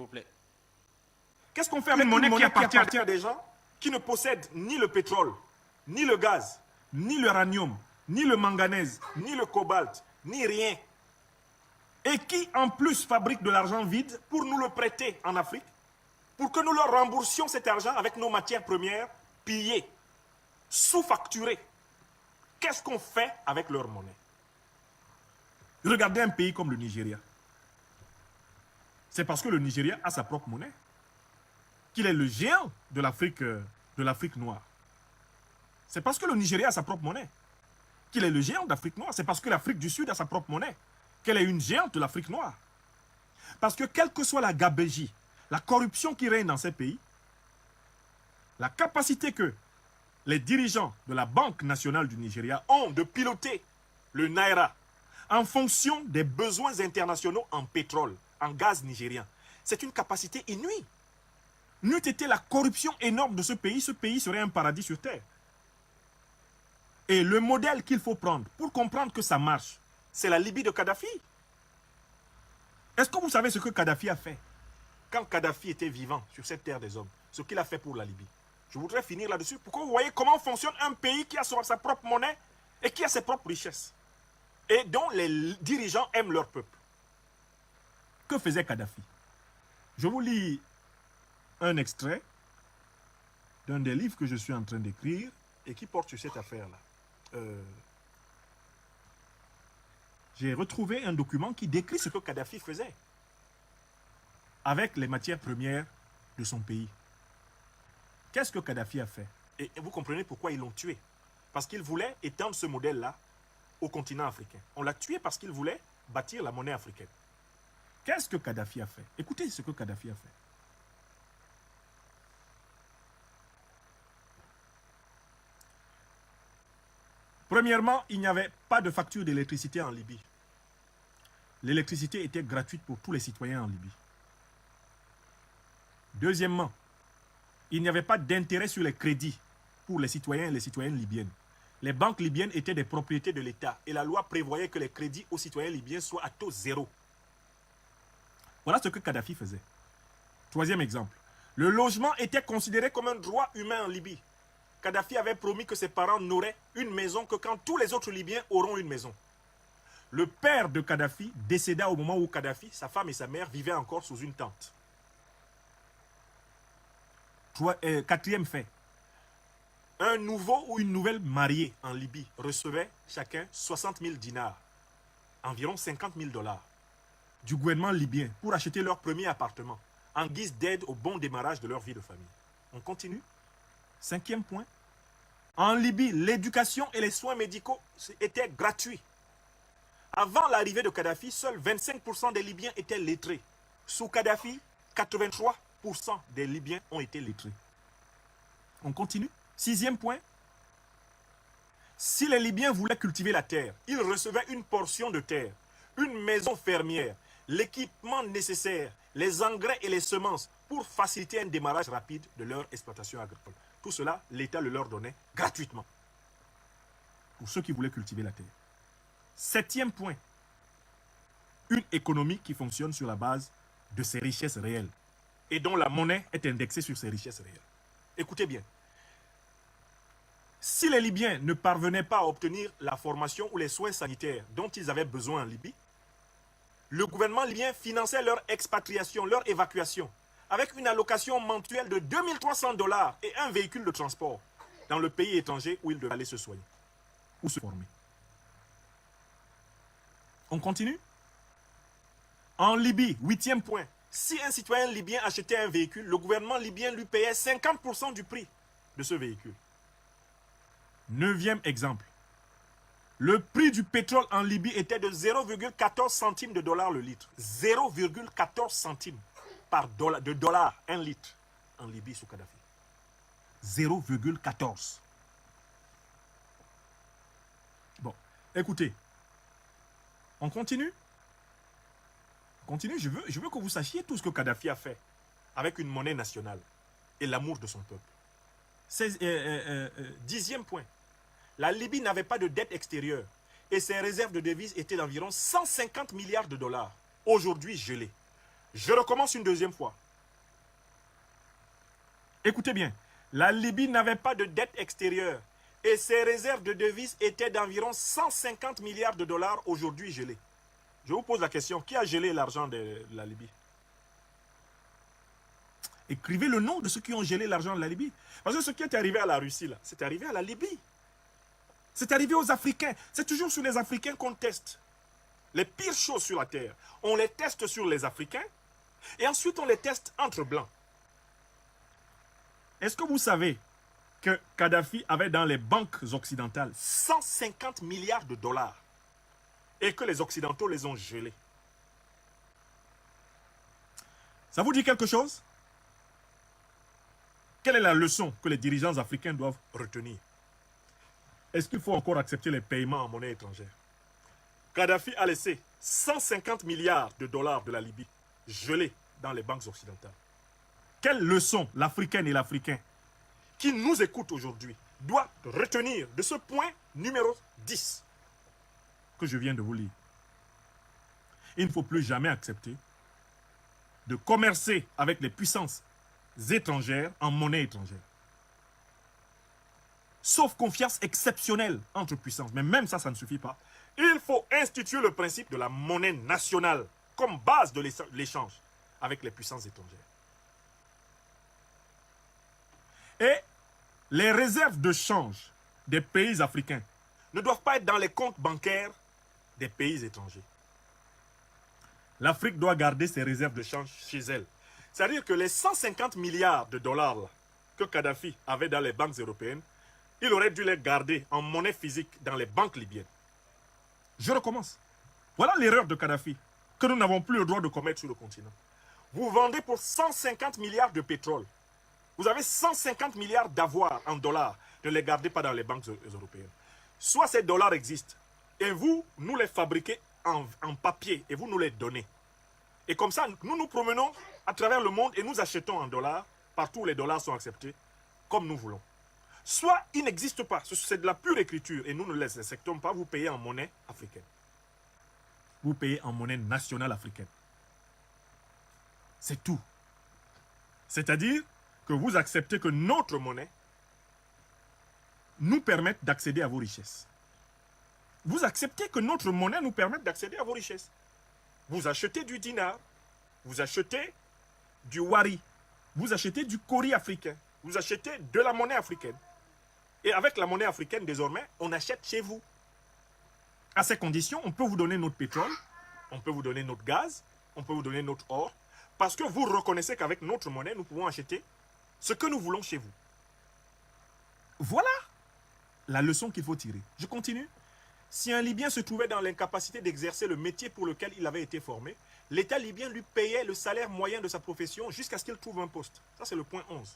plaît. Qu'est-ce qu'on fait avec une monnaie qui appartient à des gens qui ne possèdent ni le pétrole, ni le gaz, ni l'uranium, ni le manganèse, ni le cobalt, ni rien, et qui en plus fabriquent de l'argent vide pour nous le prêter en Afrique, pour que nous leur remboursions cet argent avec nos matières premières pillées, sous-facturées. Qu'est-ce qu'on fait avec leur monnaie? Regardez un pays comme le Nigeria. C'est parce que le Nigeria a sa propre monnaie qu'il est le géant de l'Afrique noire. C'est parce que le Nigeria a sa propre monnaie qu'il est le géant d'Afrique noire. C'est parce que l'Afrique du Sud a sa propre monnaie qu'elle est une géante de l'Afrique noire. Parce que quelle que soit la gabegie, la corruption qui règne dans ces pays, la capacité que les dirigeants de la Banque nationale du Nigeria ont de piloter le Naira en fonction des besoins internationaux en pétrole, en gaz nigérien, c'est une capacité inouïe. N'eût été la corruption énorme de ce pays serait un paradis sur terre. Et le modèle qu'il faut prendre pour comprendre que ça marche, c'est la Libye de Kadhafi. Est-ce que vous savez ce que Kadhafi a fait quand Kadhafi était vivant sur cette terre des hommes, ce qu'il a fait pour la Libye? Je voudrais finir là-dessus pour que vous voyez comment fonctionne un pays qui a sa propre monnaie et qui a ses propres richesses et dont les dirigeants aiment leur peuple. Que faisait Kadhafi? Je vous lis un extrait d'un des livres que je suis en train d'écrire et qui porte sur cette affaire-là. J'ai retrouvé un document qui décrit ce que Kadhafi faisait avec les matières premières de son pays. Qu'est-ce que Kadhafi a fait? Et vous comprenez pourquoi ils l'ont tué. Parce qu'il voulait étendre ce modèle-là au continent africain. On l'a tué parce qu'il voulait bâtir la monnaie africaine. Qu'est-ce que Kadhafi a fait? Écoutez ce que Kadhafi a fait. Premièrement, il n'y avait pas de facture d'électricité en Libye. L'électricité était gratuite pour tous les citoyens en Libye. Deuxièmement, il n'y avait pas d'intérêt sur les crédits pour les citoyens et les citoyennes libyennes. Les banques libyennes étaient des propriétés de l'État et la loi prévoyait que les crédits aux citoyens libyens soient à taux zéro. Voilà ce que Kadhafi faisait. Troisième exemple. Le logement était considéré comme un droit humain en Libye. Kadhafi avait promis que ses parents n'auraient une maison que quand tous les autres Libyens auront une maison. Le père de Kadhafi décéda au moment où Kadhafi, sa femme et sa mère vivaient encore sous une tente. Quatrième fait. Un nouveau ou une nouvelle mariée en Libye recevait chacun 60 000 dinars, environ 50 000 $, du gouvernement libyen pour acheter leur premier appartement, en guise d'aide au bon démarrage de leur vie de famille. On continue. Cinquième point. En Libye, l'éducation et les soins médicaux étaient gratuits. Avant l'arrivée de Kadhafi, seuls 25% des Libyens étaient lettrés. Sous Kadhafi, 83% des Libyens ont été lettrés. On continue. Sixième point. Si les Libyens voulaient cultiver la terre, ils recevaient une portion de terre, une maison fermière, l'équipement nécessaire, les engrais et les semences pour faciliter un démarrage rapide de leur exploitation agricole. Tout cela, l'État le leur donnait gratuitement pour ceux qui voulaient cultiver la terre. Septième point. Une économie qui fonctionne sur la base de ses richesses réelles et dont la monnaie est indexée sur ces richesses réelles. Écoutez bien. Si les Libyens ne parvenaient pas à obtenir la formation ou les soins sanitaires dont ils avaient besoin en Libye, le gouvernement libyen finançait leur expatriation, leur évacuation, avec une allocation mensuelle de 2300 $ et un véhicule de transport dans le pays étranger où ils devaient aller se soigner ou se former. On continue. En Libye, huitième point, si un citoyen libyen achetait un véhicule, le gouvernement libyen lui payait 50% du prix de ce véhicule. Neuvième exemple. Le prix du pétrole en Libye était de 0,14 centimes de dollars le litre. 0,14 centimes de dollars un litre en Libye sous Kadhafi. 0,14. Bon, écoutez. On continue. On continue. Je veux que vous sachiez tout ce que Kadhafi a fait avec une monnaie nationale et l'amour de son peuple. Dixième point. La Libye n'avait pas de dette extérieure et ses réserves de devises étaient d'environ 150 milliards de dollars, aujourd'hui gelées. Je recommence une deuxième fois. Écoutez bien, la Libye n'avait pas de dette extérieure et ses réserves de devises étaient d'environ 150 milliards de dollars aujourd'hui gelées. Je vous pose la question, qui a gelé l'argent de la Libye? Écrivez le nom de ceux qui ont gelé l'argent de la Libye. Parce que ce qui est arrivé à la Russie, là, c'est arrivé à la Libye. C'est arrivé aux Africains. C'est toujours sur les Africains qu'on teste. Les pires choses sur la terre, on les teste sur les Africains et ensuite on les teste entre blancs. Est-ce que vous savez que Kadhafi avait dans les banques occidentales 150 milliards de dollars et que les Occidentaux les ont gelés? Ça vous dit quelque chose? Quelle est la leçon que les dirigeants africains doivent retenir? Est-ce qu'il faut encore accepter les paiements en monnaie étrangère? Kadhafi a laissé 150 milliards de dollars de la Libye gelés dans les banques occidentales. Quelle leçon l'Africaine et l'Africain qui nous écoute aujourd'hui doit retenir de ce point numéro 10 que je viens de vous lire? Il ne faut plus jamais accepter de commercer avec les puissances étrangères en monnaie étrangère. Sauf confiance exceptionnelle entre puissances. Mais même ça, ça ne suffit pas. Il faut instituer le principe de la monnaie nationale comme base de l'échange avec les puissances étrangères. Et les réserves de change des pays africains ne doivent pas être dans les comptes bancaires des pays étrangers. L'Afrique doit garder ses réserves de change chez elle. C'est-à-dire que les 150 milliards de dollars là, que Kadhafi avait dans les banques européennes, il aurait dû les garder en monnaie physique dans les banques libyennes. Je recommence. Voilà l'erreur de Kadhafi que nous n'avons plus le droit de commettre sur le continent. Vous vendez pour 150 milliards de pétrole. Vous avez 150 milliards d'avoirs en dollars. Ne les gardez pas dans les banques européennes. Soit ces dollars existent et vous, nous les fabriquez en papier et vous nous les donnez. Et comme ça, nous nous promenons à travers le monde et nous achetons en dollars, partout où les dollars sont acceptés, comme nous voulons. Soit ils n'existent pas, c'est de la pure écriture et nous ne les acceptons pas, vous payez en monnaie africaine. Vous payez en monnaie nationale africaine. C'est tout. C'est-à-dire que vous acceptez que notre monnaie nous permette d'accéder à vos richesses. Vous acceptez que notre monnaie nous permette d'accéder à vos richesses. Vous achetez du dinar, vous achetez du wari, vous achetez du kori africain, vous achetez de la monnaie africaine. Et avec la monnaie africaine, désormais, on achète chez vous. À ces conditions, on peut vous donner notre pétrole, on peut vous donner notre gaz, on peut vous donner notre or, parce que vous reconnaissez qu'avec notre monnaie, nous pouvons acheter ce que nous voulons chez vous. Voilà la leçon qu'il faut tirer. Je continue. Si un Libyen se trouvait dans l'incapacité d'exercer le métier pour lequel il avait été formé, l'État libyen lui payait le salaire moyen de sa profession jusqu'à ce qu'il trouve un poste. Ça, c'est le point 11.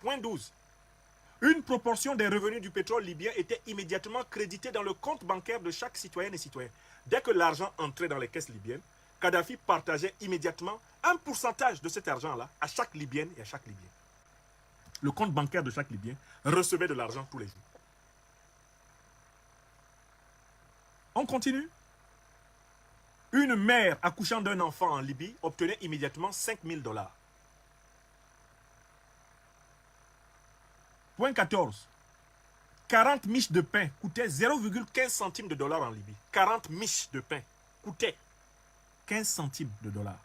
Point 12. Une proportion des revenus du pétrole libyen était immédiatement créditée dans le compte bancaire de chaque citoyenne et citoyen. Dès que l'argent entrait dans les caisses libyennes, Kadhafi partageait immédiatement un pourcentage de cet argent-là à chaque Libyenne et à chaque Libyen. Le compte bancaire de chaque Libyen recevait de l'argent tous les jours. On continue. Une mère accouchant d'un enfant en Libye obtenait immédiatement 5 000 $. Point 14. 40 miches de pain coûtaient 0,15 centimes de dollars en Libye. 40 miches de pain coûtaient 15 centimes de dollars.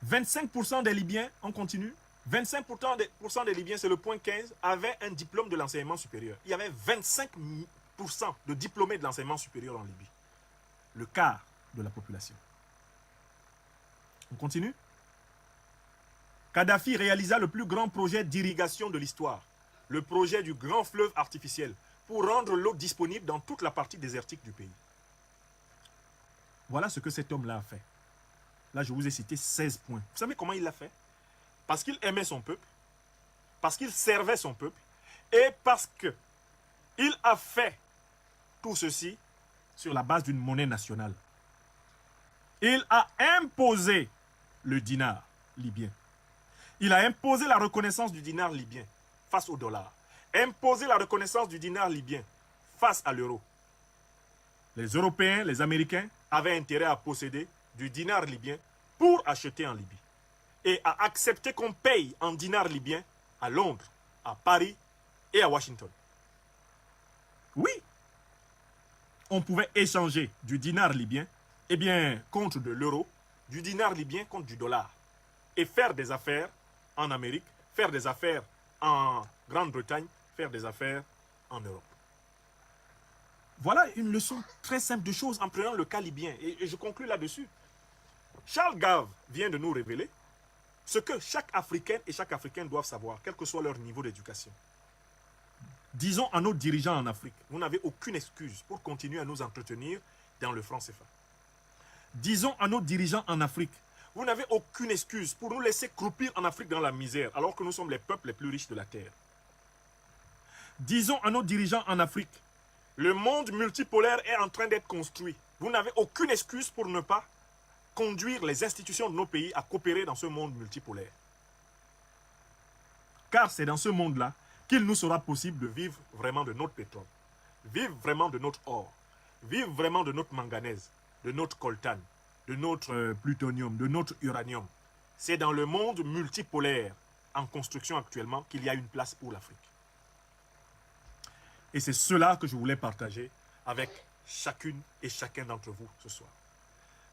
25% des Libyens, on continue, 25% des Libyens, c'est le point 15, avaient un diplôme de l'enseignement supérieur. Il y avait 25% de diplômés de l'enseignement supérieur en Libye. Le quart de la population. On continue. Kadhafi réalisa le plus grand projet d'irrigation de l'histoire, le projet du grand fleuve artificiel, pour rendre l'eau disponible dans toute la partie désertique du pays. Voilà ce que cet homme-là a fait. Là, je vous ai cité 16 points. Vous savez comment il l'a fait? Parce qu'il aimait son peuple, parce qu'il servait son peuple, et parce qu'il a fait tout ceci sur la base d'une monnaie nationale. Il a imposé le dinar libyen. Il a imposé la reconnaissance du dinar libyen face au dollar. Imposé la reconnaissance du dinar libyen face à l'euro. Les Européens, les Américains avaient intérêt à posséder du dinar libyen pour acheter en Libye et à accepter qu'on paye en dinars libyens à Londres, à Paris et à Washington. Oui, on pouvait échanger du dinar libyen contre de l'euro, du dinar libyen contre du dollar et faire des affaires en Amérique, faire des affaires en Grande-Bretagne, faire des affaires en Europe. Voilà une leçon très simple de choses en prenant le cas libyen. Et je conclue là-dessus. Charles Gave vient de nous révéler ce que chaque Africaine et chaque Africain doivent savoir, quel que soit leur niveau d'éducation. Disons à nos dirigeants en Afrique, vous n'avez aucune excuse pour continuer à nous entretenir dans le franc CFA. Disons à nos dirigeants en Afrique, vous n'avez aucune excuse pour nous laisser croupir en Afrique dans la misère, alors que nous sommes les peuples les plus riches de la terre. Disons à nos dirigeants en Afrique, le monde multipolaire est en train d'être construit. Vous n'avez aucune excuse pour ne pas conduire les institutions de nos pays à coopérer dans ce monde multipolaire. Car c'est dans ce monde-là qu'il nous sera possible de vivre vraiment de notre pétrole, vivre vraiment de notre or, vivre vraiment de notre manganèse, de notre coltan, de notre plutonium, de notre uranium. C'est dans le monde multipolaire en construction actuellement qu'il y a une place pour l'Afrique. Et c'est cela que je voulais partager avec chacune et chacun d'entre vous ce soir.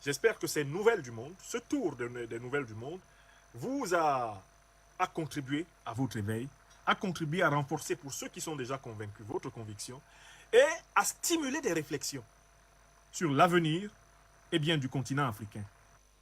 J'espère que ces nouvelles du monde, ce tour des nouvelles du monde, vous a contribué à votre éveil, a contribué à renforcer pour ceux qui sont déjà convaincus votre conviction et à stimuler des réflexions sur l'avenir du continent africain.